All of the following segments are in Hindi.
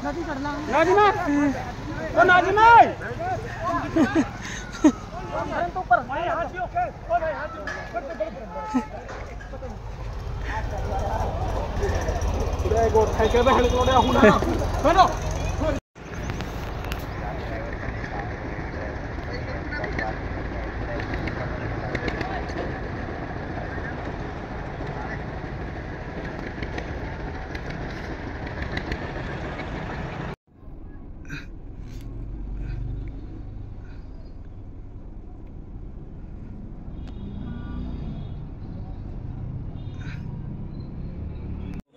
नाजिमा ओ नाजिमा तो ऊपर गो ठेके पे हेड कोड़े हुना हेलो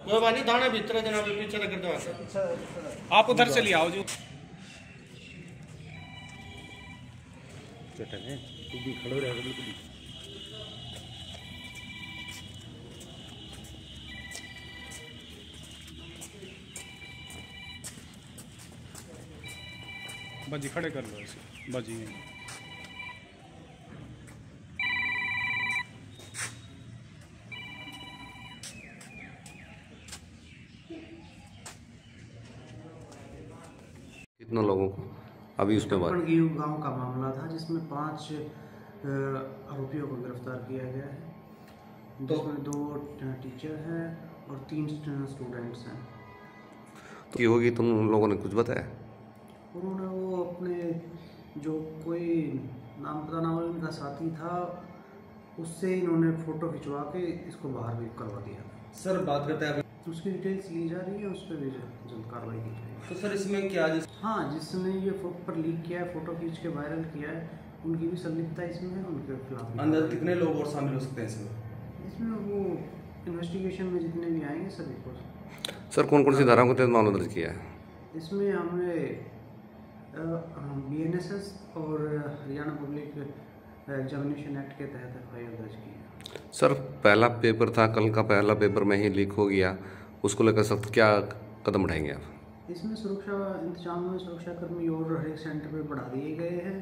कोई बात नहीं दाना भीतर जनाब पीछे कर दो आप उधर चलिए आओ जो चटन है तू भी खड़ो रह बिल्कुल बाजी खड़े कर लो ऐसे बाजी कितने लोगों को अभी उसमें बात गांव का मामला था जिसमें 5 आरोपियों को गिरफ्तार किया गया है, जिसमें 2 टीचर हैं और 3 स्टूडेंट्स हैं। तो ये होगी तुम उन लोगों ने कुछ बताया? उन्होंने वो अपने जो कोई नाम पता ना उनका साथी था उससे इन्होंने फ़ोटो खिंचवा के इसको बाहर भी करवा दिया। सर बात करते हैं उसकी डिटेल्स ली जा रही है, उस पर भी जल्द कार्रवाई की जाएगी। तो सर इसमें क्या हाँ, जिसने ये पेपर लीक किया है, फ़ोटो खींच के वायरल किया है, उनकी भी संलिप्तता इसमें है। उनके खिलाफ अंदर कितने लोग और शामिल हो सकते हैं इसमें वो इन्वेस्टिगेशन में जितने भी आएंगे सभी को। सर कौन कौन सी धाराओं के तहत मामला दर्ज किया है? इसमें हमने BNSS और हरियाणा पब्लिक एग्जामिनेशन एक्ट के तहत FIR दर्ज की है। सर पहला पेपर था, कल का पहला पेपर में ही लीक हो गया, उसको लेकर सख्त क्या कदम उठाएंगे आप? इसमें सुरक्षा इंतजाम में सुरक्षाकर्मी और हर एक सेंटर पे बढ़ा दिए गए हैं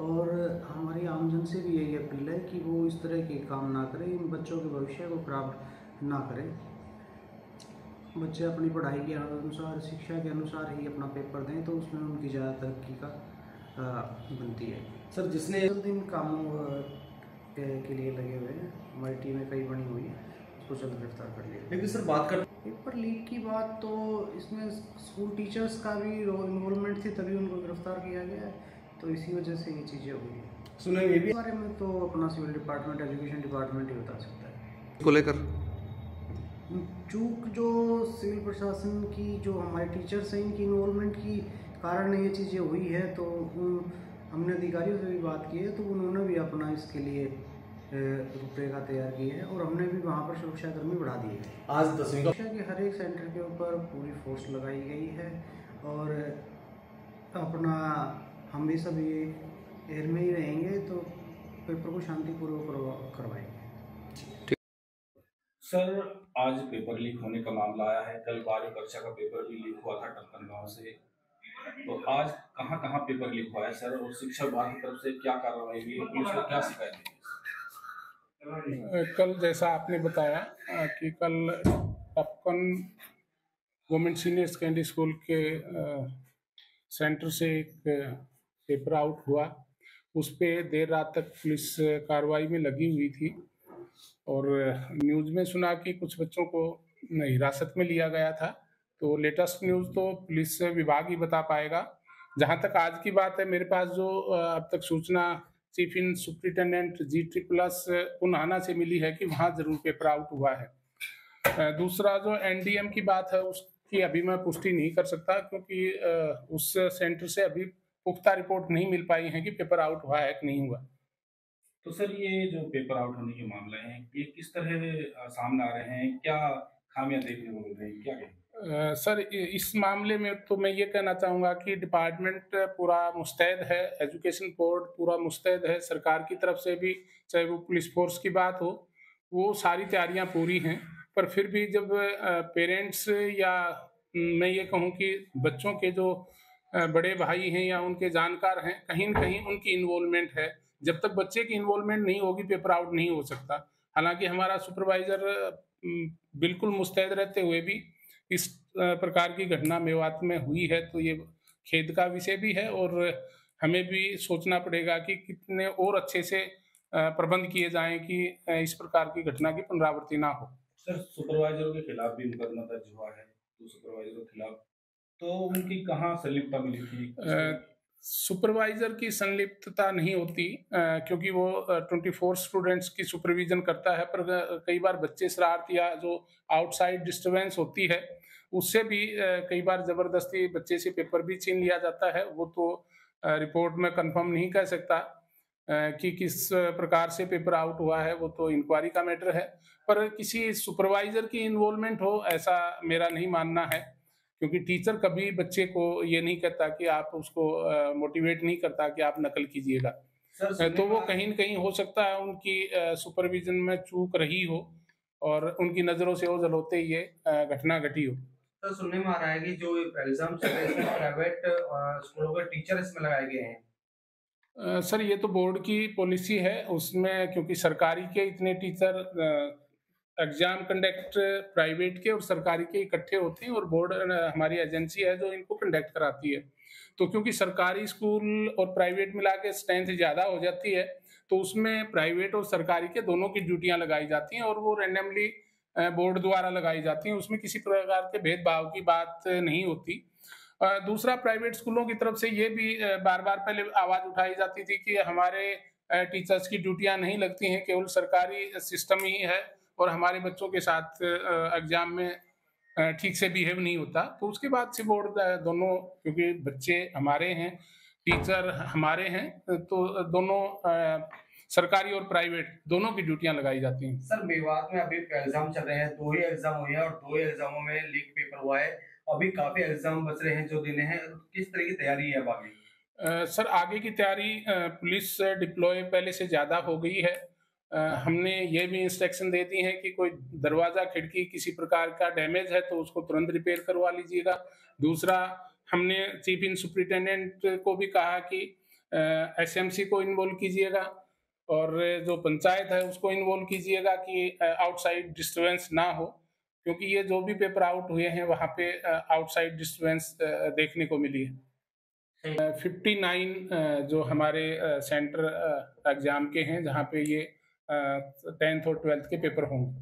और हमारी आमजन से भी यही अपील है कि वो इस तरह के काम ना करें, इन बच्चों के भविष्य को खराब ना करें। बच्चे अपनी पढ़ाई के अनुसार, शिक्षा के अनुसार ही अपना पेपर दें तो उसमें उनकी ज़्यादा तरक्की का बनती है। सर जिसने दिन कामों के लिए लगे हुए हैं, हमारी टीमें कई बनी हुई है, उसको जल्द गिरफ्तार कर लिया। लेकिन सर बात कर पेपर लीक की बात तो इसमें स्कूल टीचर्स का भी इन्वॉल्वमेंट थी, तभी उनको गिरफ्तार किया गया है, तो इसी वजह से ये चीज़ें हुई हैं। सुने ये भी बारे में तो अपना सिविल डिपार्टमेंट, एजुकेशन डिपार्टमेंट ही बता सकता है। को लेकर चूक जो सिविल प्रशासन की, जो हमारे टीचर्स हैं, इनकी इन्वॉल्वमेंट की कारण ये चीज़ें हुई है, तो हमने अधिकारियों से भी बात की है, तो उन्होंने भी अपना इसके लिए रूपरेखा तैयार की है और हमने भी वहाँ पर सुरक्षाकर्मी बढ़ा दिए हैं। आज 10वीं शिक्षा के हर एक सेंटर के ऊपर पूरी फोर्स लगाई गई है और अपना हम भी सभी एयर में ही रहेंगे, तो पेपर को शांतिपूर्वक करवाएंगे। सर आज पेपर लीक होने का मामला आया है, कल 12वीं कक्षा का पेपर भी लीक हुआ था टक्कर गाँव से, तो आज कहाँ कहाँ पेपर लीक हुआ है सर, और शिक्षा विभाग की तरफ से क्या कार्रवाई हुई है, पुलिस को क्या शिकायत है? कल जैसा आपने बताया कि कल टपकन गवर्नमेंट सीनियर सेकेंडरी स्कूल के सेंटर से एक पेपर आउट हुआ, उस पर देर रात तक पुलिस कार्रवाई में लगी हुई थी और न्यूज़ में सुना कि कुछ बच्चों को हिरासत में लिया गया था। तो लेटेस्ट न्यूज़ तो पुलिस विभाग ही बता पाएगा। जहां तक आज की बात है, मेरे पास जो अब तक सूचना चीफ इन सुप्रिटेंडेंट G++ पुनाना से मिली है कि वहाँ जरूर पेपर आउट हुआ है। दूसरा जो NDM की बात है उसकी अभी मैं पुष्टि नहीं कर सकता, क्योंकि उस सेंटर से अभी पुख्ता रिपोर्ट नहीं मिल पाई है कि पेपर आउट हुआ है कि नहीं हुआ। तो सर ये जो पेपर आउट होने के मामले हैं ये किस तरह सामने आ रहे हैं, क्या खामियां देखने को मिल रही हैं, क्या कहें? सर इस मामले में तो मैं ये कहना चाहूँगा कि डिपार्टमेंट पूरा मुस्तैद है, एजुकेशन बोर्ड पूरा मुस्तैद है, सरकार की तरफ से भी, चाहे वो पुलिस फोर्स की बात हो, वो सारी तैयारियां पूरी हैं। पर फिर भी जब पेरेंट्स या मैं ये कहूँ कि बच्चों के जो बड़े भाई हैं या उनके जानकार हैं, कहीं न कहीं उनकी इन्वॉल्वमेंट है। जब तक बच्चे की इन्वॉल्वमेंट नहीं होगी पेपर आउट नहीं हो सकता। हालांकि हमारा सुपरवाइजर बिल्कुल मुस्तैद रहते हुए भी इस प्रकार की घटना मेवात में हुई है तो ये खेद का विषय भी है और हमें भी सोचना पड़ेगा कि कितने और अच्छे से प्रबंध किए जाएं कि इस प्रकार की घटना की पुनरावृत्ति ना हो। सर सुपरवाइजरों के खिलाफ भी मुकदमा दर्ज हुआ है, तो सुपरवाइजरों के खिलाफ तो उनकी कहाँ संलिप्तता मिली थी? सुपरवाइजर की संलिप्तता नहीं होती क्योंकि वो 24 स्टूडेंट्स की सुपरविजन करता है, पर कई बार बच्चे शरारत या जो आउटसाइड डिस्टरबेंस होती है उससे भी कई बार जबरदस्ती बच्चे से पेपर भी छीन लिया जाता है। वो तो रिपोर्ट में कंफर्म नहीं कह सकता कि किस प्रकार से पेपर आउट हुआ है, वो तो इंक्वायरी का मैटर है, पर किसी सुपरवाइजर की इन्वॉल्वमेंट हो ऐसा मेरा नहीं मानना है, क्योंकि टीचर कभी बच्चे को ये नहीं कहता कि आप उसको मोटिवेट नहीं करता कि आप नकल कीजिएगा। तो वो कहीं न कहीं हो सकता है उनकी सुपरविजन में चूक रही हो और उनकी नज़रों से ओझल होते ये घटना घटी हो। सर सुनने में आ रहा है कि जो एग्जाम चल रहे हैं इसमें प्राइवेट स्कूलों के टीचर इसमें लगाए गए हैं। सर ये तो बोर्ड की पॉलिसी है, उसमें क्योंकि सरकारी के इतने टीचर एग्जाम कंडक्ट प्राइवेट के और सरकारी के इकट्ठे होते हैं और बोर्ड हमारी एजेंसी है जो इनको कंडक्ट कराती है। तो क्योंकि सरकारी स्कूल और प्राइवेट मिला के स्ट्रेंथ ज़्यादा हो जाती है तो उसमें प्राइवेट और सरकारी के दोनों की ड्यूटियां लगाई जाती हैं और वो रैंडमली बोर्ड द्वारा लगाई जाती हैं, उसमें किसी प्रकार के भेदभाव की बात नहीं होती। दूसरा, प्राइवेट स्कूलों की तरफ से ये भी बार बार पहले आवाज़ उठाई जाती थी कि हमारे टीचर्स की ड्यूटियां नहीं लगती हैं, केवल सरकारी सिस्टम ही है और हमारे बच्चों के साथ एग्जाम में ठीक से बिहेव नहीं होता। तो उसके बाद से बोर्ड दोनों, क्योंकि बच्चे हमारे हैं, टीचर हमारे हैं, तो दोनों सरकारी और प्राइवेट दोनों की ड्यूटियां लगाई जाती हैं। सर मेवात में अभी एग्जाम चल रहे हैं, 2 ही एग्जाम हुए हैं और 2 ही एग्जामों में लीक पेपर हुआ है। अभी काफी एग्जाम बच रहे हैं जो देने हैं, किस तरह की तैयारी है अब आगे? सर आगे की तैयारी पुलिस डिप्लॉय पहले से ज़्यादा हो गई है। हमने ये भी इंस्ट्रक्शन दे दी है कि कोई दरवाज़ा खिड़की किसी प्रकार का डैमेज है तो उसको तुरंत रिपेयर करवा लीजिएगा। दूसरा, हमने चीफ इन सुपरिटेंडेंट को भी कहा कि एसएमसी को इन्वॉल्व कीजिएगा और जो पंचायत है उसको इन्वॉल्व कीजिएगा कि आउटसाइड डिस्टर्बेंस ना हो, क्योंकि ये जो भी पेपर आउट हुए हैं वहाँ पे आउटसाइड डिस्टर्बेंस देखने को मिली है। 59 जो हमारे सेंटर एग्जाम के हैं जहाँ पे ये 10th और 12th के पेपर होंगे।